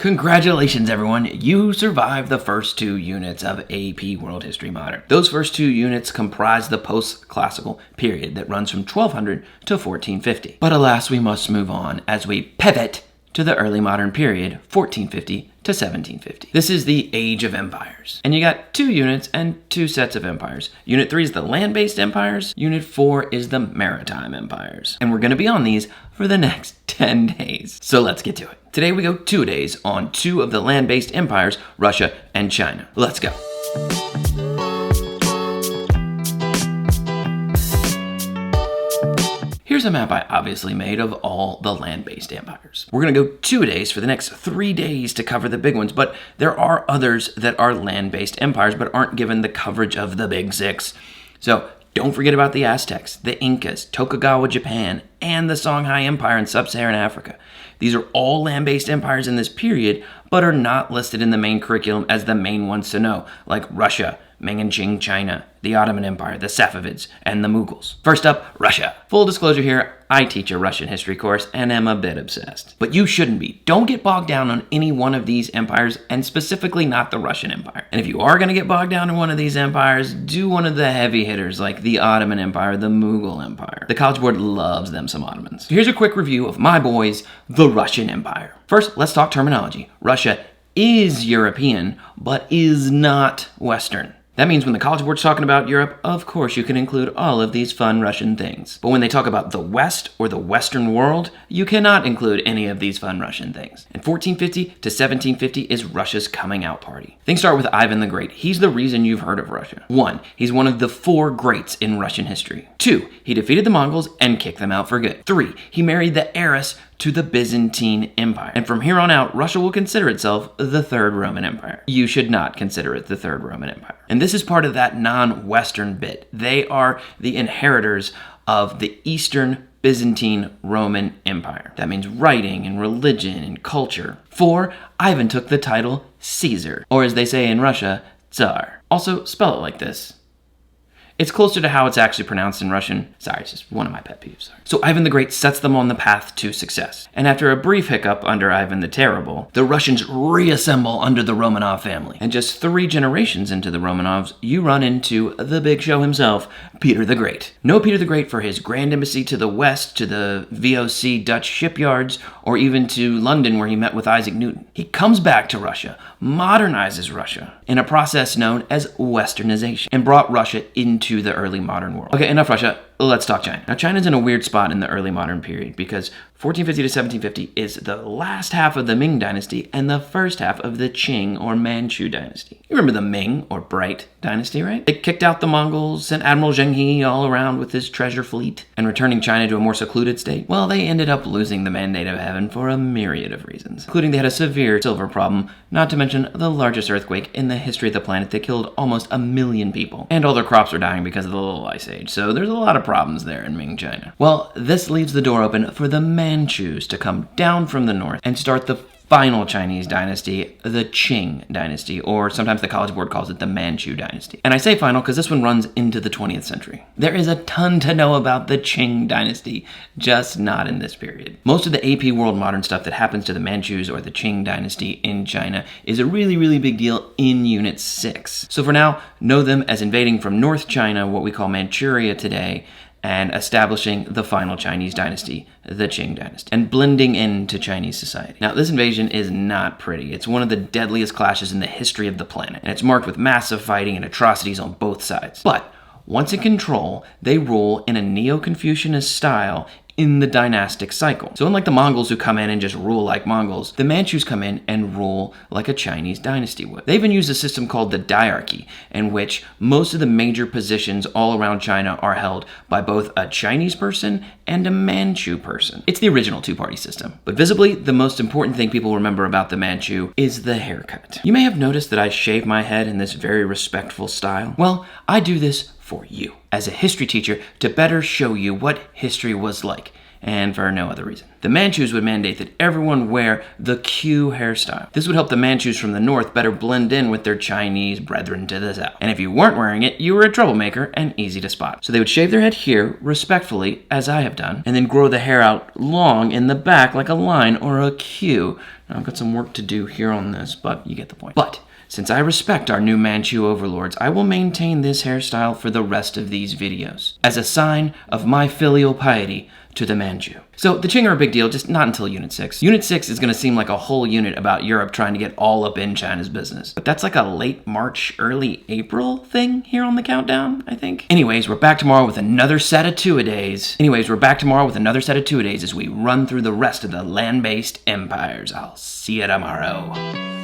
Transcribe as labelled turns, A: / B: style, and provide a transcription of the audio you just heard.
A: Congratulations, everyone. You survived the first 2 units of AP World History Modern. Those first 2 units comprise the post-classical period that runs from 1200 to 1450. But alas, we must move on as we pivot to the early modern period, 1450 to 1750. This is the Age of Empires. And you got 2 units and 2 sets of empires. Unit 3 is the land-based empires. Unit 4 is the maritime empires. And we're going to be on these for the next 10 days. So let's get to it. Today we go 2 days on 2 of the land-based empires, Russia and China. Let's go. Here's a map I obviously made of all the land-based empires. We're going to go 2 days for the next 3 days to cover the big ones, but there are others that are land-based empires but aren't given the coverage of the big 6. So don't forget about the Aztecs, the Incas, Tokugawa Japan, and the Songhai Empire in sub-Saharan Africa. These are all land-based empires in this period, but are not listed in the main curriculum as the main ones to know, like Russia, Ming and Qing China, the Ottoman Empire, the Safavids, and the Mughals. First up, Russia. Full disclosure here, I teach a Russian history course and am a bit obsessed. But you shouldn't be. Don't get bogged down on any one of these empires, and specifically not the Russian Empire. And if you are going to get bogged down in one of these empires, do one of the heavy hitters like the Ottoman Empire, the Mughal Empire. The College Board loves them some Ottomans. Here's a quick review of my boys, the Russian Empire. First, let's talk terminology. Russia is European, but is not Western. That means when the College Board's talking about Europe, of course you can include all of these fun Russian things. But when they talk about the West or the Western world, you cannot include any of these fun Russian things. And 1450 to 1750 is Russia's coming out party. Things start with Ivan the Great. He's the reason you've heard of Russia. 1. He's one of the 4 greats in Russian history. 2. He defeated the Mongols and kicked them out for good. 3. He married the heiress to the Byzantine Empire. And from here on out, Russia will consider itself the Third Roman Empire. You should not consider it the Third Roman Empire. And this is part of that non-Western bit. They are the inheritors of the Eastern Byzantine Roman Empire. That means writing and religion and culture. 4. Ivan took the title Caesar, or as they say in Russia, Tsar. Also, spell it like this. It's closer to how it's actually pronounced in Russian. Sorry, it's just one of my pet peeves. Sorry. So Ivan the Great sets them on the path to success. And after a brief hiccup under Ivan the Terrible, the Russians reassemble under the Romanov family. And just 3 generations into the Romanovs, you run into the big show himself, Peter the Great. Know Peter the Great for his grand embassy to the west, to the VOC Dutch shipyards, or even to London where he met with Isaac Newton. He comes back to Russia, modernizes Russia, in a process known as Westernization, and brought Russia into the early modern world. Okay, enough Russia. Let's talk China. Now, China's in a weird spot in the early modern period because 1450 to 1750 is the last half of the Ming Dynasty and the first half of the Qing or Manchu Dynasty. You remember the Ming or Bright Dynasty, right? It kicked out the Mongols, sent Admiral Zheng He all around with his treasure fleet, and returning China to a more secluded state. Well, they ended up losing the Mandate of Heaven for a myriad of reasons, including they had a severe silver problem, not to mention the largest earthquake in the history of the planet that killed almost 1 million people. And all their crops were dying because of the Little Ice Age, so there's a lot of problems there in Ming China. Well, this leaves the door open for the Manchus to come down from the north and start the final Chinese dynasty, the Qing Dynasty, or sometimes the College Board calls it the Manchu Dynasty. And I say final because this one runs into the 20th century. There is a ton to know about the Qing Dynasty, just not in this period. Most of the AP World Modern stuff that happens to the Manchus or the Qing Dynasty in China is a really, really big deal in Unit 6. So for now, know them as invading from North China, what we call Manchuria today, and establishing the final Chinese dynasty, the Qing Dynasty, and blending into Chinese society. Now, this invasion is not pretty. It's one of the deadliest clashes in the history of the planet, and it's marked with massive fighting and atrocities on both sides. But once in control, they rule in a Neo-Confucianist style in the dynastic cycle. So unlike the Mongols who come in and just rule like Mongols, the Manchus come in and rule like a Chinese dynasty would. They even use a system called the diarchy, in which most of the major positions all around China are held by both a Chinese person and a Manchu person. It's the original 2-party system. But visibly, the most important thing people remember about the Manchu is the haircut. You may have noticed that I shave my head in this very respectful style. Well, I do this for you, as a history teacher, to better show you what history was like, and for no other reason. the Manchus would mandate that everyone wear the Q hairstyle. This would help the Manchus from the north better blend in with their Chinese brethren to the south. And if you weren't wearing it, you were a troublemaker and easy to spot. So they would shave their head here, respectfully, as I have done, and then grow the hair out long in the back like a line or a Q. Now, I've got some work to do here on this, but you get the point. But since I respect our new Manchu overlords, I will maintain this hairstyle for the rest of these videos, as a sign of my filial piety to the Manchu. So the Qing are a big deal, just not until Unit 6. Unit 6 is going to seem like a whole unit about Europe trying to get all up in China's business. But that's like a late March, early April thing here on the countdown, I think. Anyways, we're back tomorrow with another set of two-a-days. As we run through the rest of the land-based empires. I'll see you tomorrow.